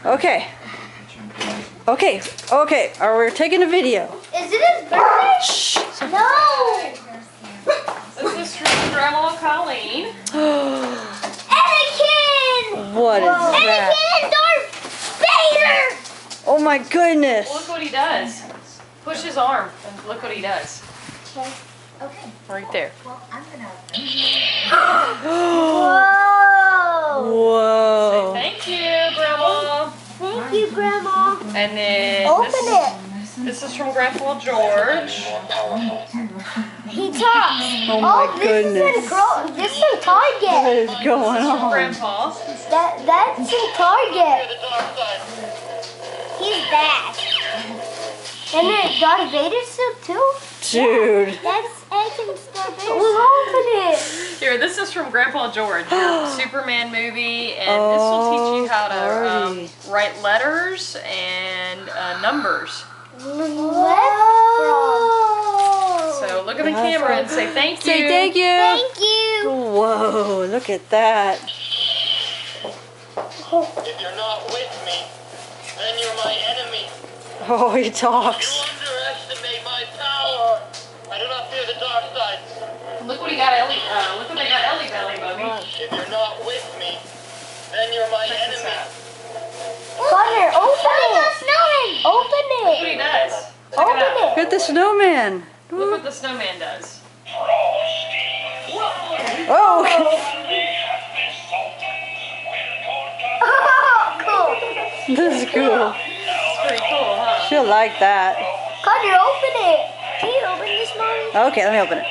Okay. Okay. Okay. We're taking a video. Is it his birthday? Shh. No. This is from Grandma Colleen. Anakin! What is that? Anakin Darth Vader! Oh my goodness. Look what he does. Push his arm and look what he does. Okay. Okay. Right there. Well, I'm gonna. Whoa! Whoa. Thank you, Grandma. Thank you, Grandma. And then this is from Grandpa George. He talks. Oh my goodness. This is in What Target. is going From on? Grandpa. That's in Target. He's bad. And then Darth Vader suit too. Dude. That's Anakin's Darth Vader. We'll open it. Here, this is from Grandpa George, your Superman movie, and this will teach you how to write letters and numbers. So look at the camera and say thank you. Say thank you. Thank you. Whoa, look at that. If you're not with me, then you're my enemy. Oh, he You talks. underestimate my power. I do not fear the dark side. Look what he got Ellie. Look what they got Ellie Belly, Bubby. If you're not with me, then you're my Check this enemy. out. Connor, open it. Open Look what he it. does. Check it out. Open it. Look at the snowman. Look what the snowman does. Oh. Cool. This is cool. It's pretty cool, huh? She'll like that. Connor, open it. Can you open this, Mommy? Okay, let me open it.